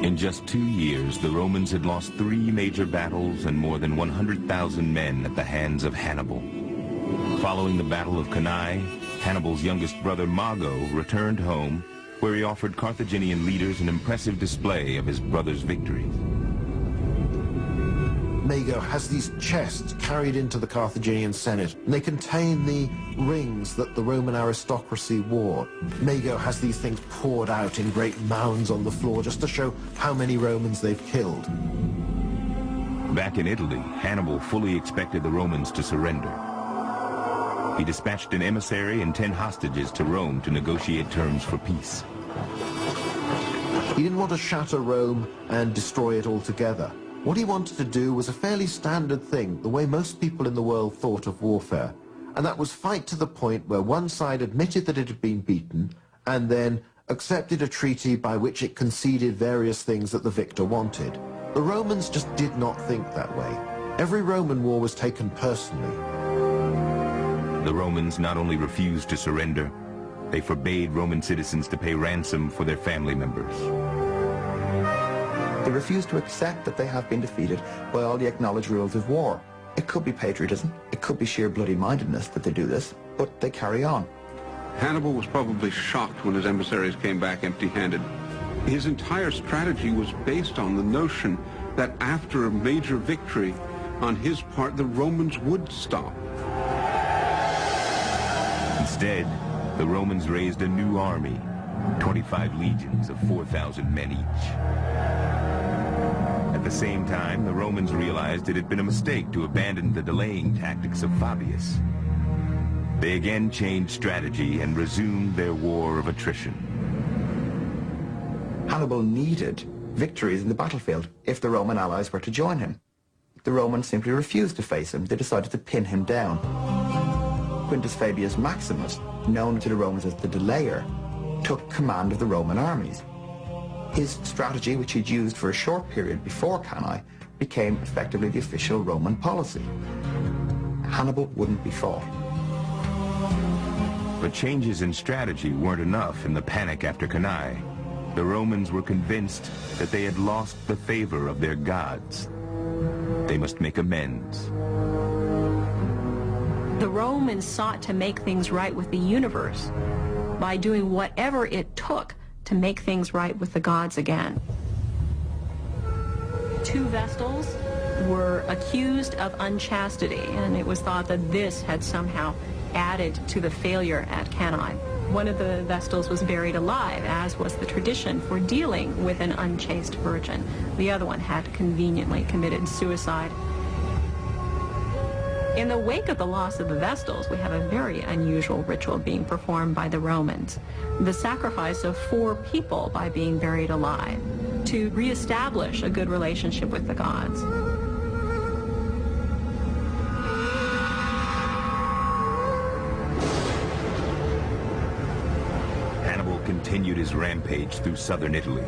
In just 2 years, the Romans had lost 3 major battles and more than 100,000 men at the hands of Hannibal. Following the Battle of Cannae, Hannibal's youngest brother Mago returned home, where he offered Carthaginian leaders an impressive display of his brother's victories. Mago has these chests carried into the Carthaginian Senate, and they contain the rings that the Roman aristocracy wore. Mago has these things poured out in great mounds on the floor just to show how many Romans they've killed. Back in Italy, Hannibal fully expected the Romans to surrender. He dispatched an emissary and 10 hostages to Rome to negotiate terms for peace. He didn't want to shatter Rome and destroy it altogether. What he wanted to do was a fairly standard thing, the way most people in the world thought of warfare, and that was fight to the point where one side admitted that it had been beaten and then accepted a treaty by which it conceded various things that the victor wanted. The Romans just did not think that way. Every Roman war was taken personally. The Romans not only refused to surrender, they forbade Roman citizens to pay ransom for their family members. They refuse to accept that they have been defeated by all the acknowledged rules of war. It could be patriotism, it could be sheer bloody-mindedness that they do this, but they carry on. Hannibal was probably shocked when his emissaries came back empty-handed. His entire strategy was based on the notion that after a major victory on his part, the Romans would stop. Instead, the Romans raised a new army, 25 legions of 4,000 men each. At the same time, the Romans realized it had been a mistake to abandon the delaying tactics of Fabius. They again changed strategy and resumed their war of attrition. Hannibal needed victories in the battlefield if the Roman allies were to join him. The Romans simply refused to face him. They decided to pin him down. Quintus Fabius Maximus, known to the Romans as the Delayer, took command of the Roman armies. His strategy, which he'd used for a short period before Cannae, became effectively the official Roman policy. Hannibal wouldn't be fought. But changes in strategy weren't enough in the panic after Cannae. The Romans were convinced that they had lost the favor of their gods. They must make amends. The Romans sought to make things right with the universe by doing whatever it took to make things right with the gods again. 2 Vestals were accused of unchastity, and it was thought that this had somehow added to the failure at Cannae. One of the Vestals was buried alive, as was the tradition for dealing with an unchaste virgin. The other one had conveniently committed suicide. In the wake of the loss of the Vestals, we have a very unusual ritual being performed by the Romans. The sacrifice of 4 people by being buried alive to reestablish a good relationship with the gods. Hannibal continued his rampage through southern Italy.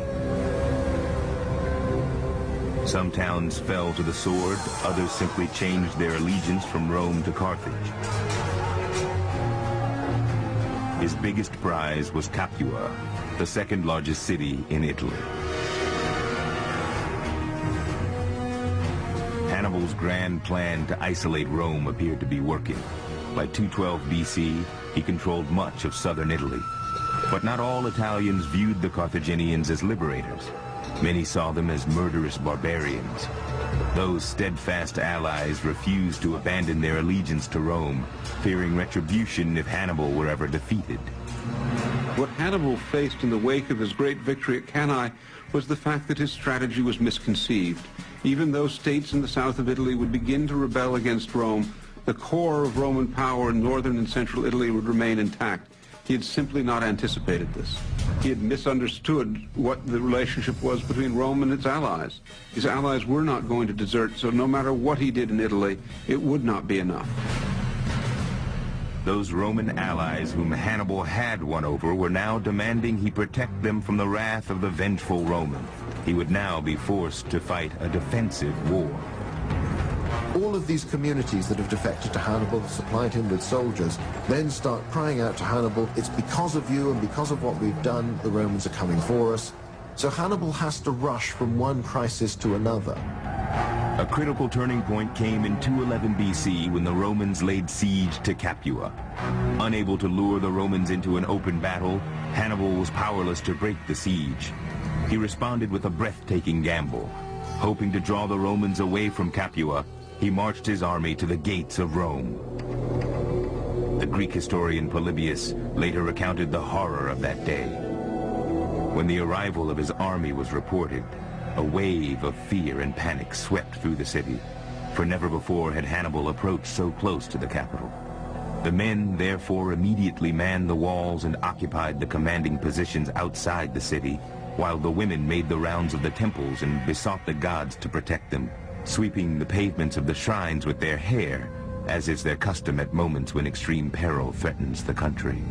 Some towns fell to the sword, others simply changed their allegiance from Rome to Carthage. His biggest prize was Capua, the 2nd largest city in Italy. Hannibal's grand plan to isolate Rome appeared to be working. By 212 BC, he controlled much of southern Italy. But not all Italians viewed the Carthaginians as liberators. Many saw them as murderous barbarians. Those steadfast allies refused to abandon their allegiance to Rome, fearing retribution if Hannibal were ever defeated. What Hannibal faced in the wake of his great victory at Cannae was the fact that his strategy was misconceived. Even though states in the south of Italy would begin to rebel against Rome, the core of Roman power in northern and central Italy would remain intact. He had simply not anticipated this. He had misunderstood what the relationship was between Rome and its allies. His allies were not going to desert, so no matter what he did in Italy, it would not be enough. Those Roman allies whom Hannibal had won over were now demanding he protect them from the wrath of the vengeful Roman. He would now be forced to fight a defensive war. All of these communities that have defected to Hannibal, supplied him with soldiers, then start crying out to Hannibal, it's because of you and because of what we've done, the Romans are coming for us. so Hannibal has to rush from one crisis to another. A critical turning point came in 211 BC when the Romans laid siege to Capua. Unable to lure the Romans into an open battle, Hannibal was powerless to break the siege. He responded with a breathtaking gamble. Hoping to draw the Romans away from Capua, he marched his army to the gates of Rome. The Greek historian Polybius later recounted the horror of that day. When the arrival of his army was reported, a wave of fear and panic swept through the city, for never before had Hannibal approached so close to the capital. The men therefore immediately manned the walls and occupied the commanding positions outside the city, while the women made the rounds of the temples and besought the gods to protect them, sweeping the pavements of the shrines with their hair, as is their custom at moments when extreme peril threatens the country.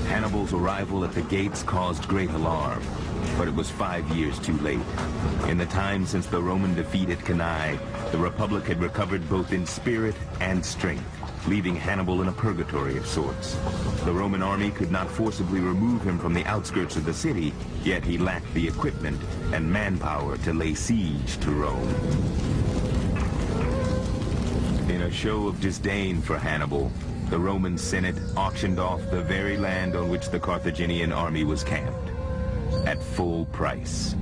Hannibal's arrival at the gates caused great alarm, but it was 5 years too late. In the time since the Roman defeat at Cannae, the Republic had recovered both in spirit and strength, leaving Hannibal in a purgatory of sorts. The Roman army could not forcibly remove him from the outskirts of the city, yet he lacked the equipment and manpower to lay siege to Rome. In a show of disdain for Hannibal, the Roman Senate auctioned off the very land on which the Carthaginian army was camped, at full price.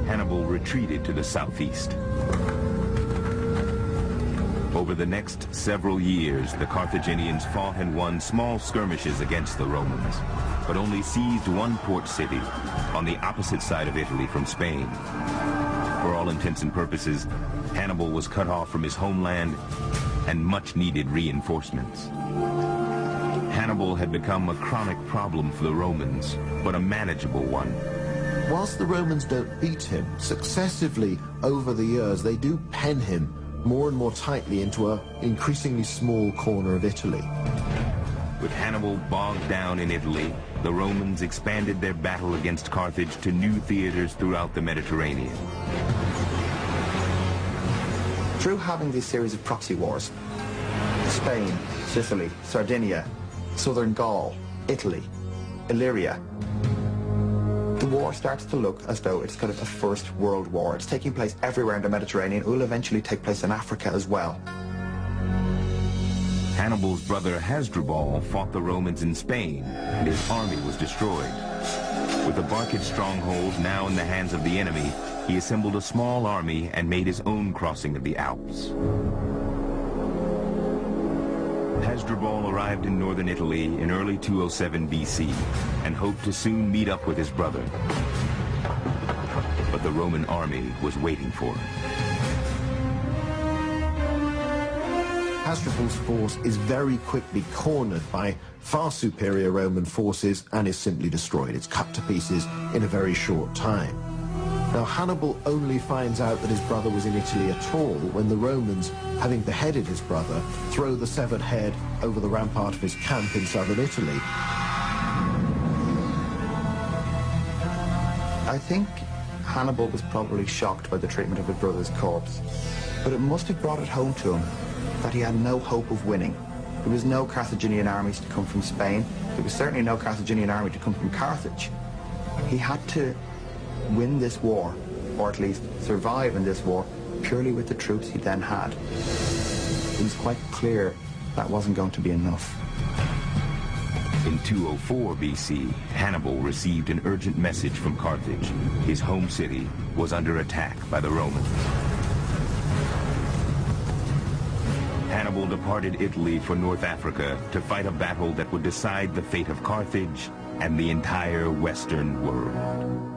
Hannibal retreated to the southeast. Over the next several years, the Carthaginians fought and won small skirmishes against the Romans, but only seized one port city on the opposite side of Italy from Spain. For all intents and purposes, Hannibal was cut off from his homeland and much-needed reinforcements. Hannibal had become a chronic problem for the Romans, but a manageable one. Whilst the Romans don't beat him, successively over the years they do pen him more and more tightly into an increasingly small corner of Italy. With Hannibal bogged down in Italy, the Romans expanded their battle against Carthage to new theaters throughout the Mediterranean. Through having this series of proxy wars, Spain, Sicily, Sardinia, southern Gaul, Italy, Illyria, the war starts to look as though it's kind of a first world war. It's taking place everywhere in the Mediterranean. It will eventually take place in Africa as well. Hannibal's brother Hasdrubal fought the Romans in Spain, and his army was destroyed. With the Barcid stronghold now in the hands of the enemy, he assembled a small army and made his own crossing of the Alps. Hasdrubal arrived in northern Italy in early 207 BC and hoped to soon meet up with his brother. But the Roman army was waiting for him. Hasdrubal's force is very quickly cornered by far superior Roman forces and is simply destroyed. It's cut to pieces in a very short time. Now, Hannibal only finds out that his brother was in Italy at all when the Romans, having beheaded his brother, throw the severed head over the rampart of his camp in southern Italy. I think Hannibal was probably shocked by the treatment of his brother's corpse, but it must have brought it home to him that he had no hope of winning. There was no Carthaginian armies to come from Spain. There was certainly no Carthaginian army to come from Carthage. He had to win this war, or at least survive in this war, purely with the troops he then had. It was quite clear that wasn't going to be enough. In 204 BC, Hannibal received an urgent message from Carthage. His home city was under attack by the Romans. Hannibal departed Italy for North Africa to fight a battle that would decide the fate of Carthage and the entire Western world.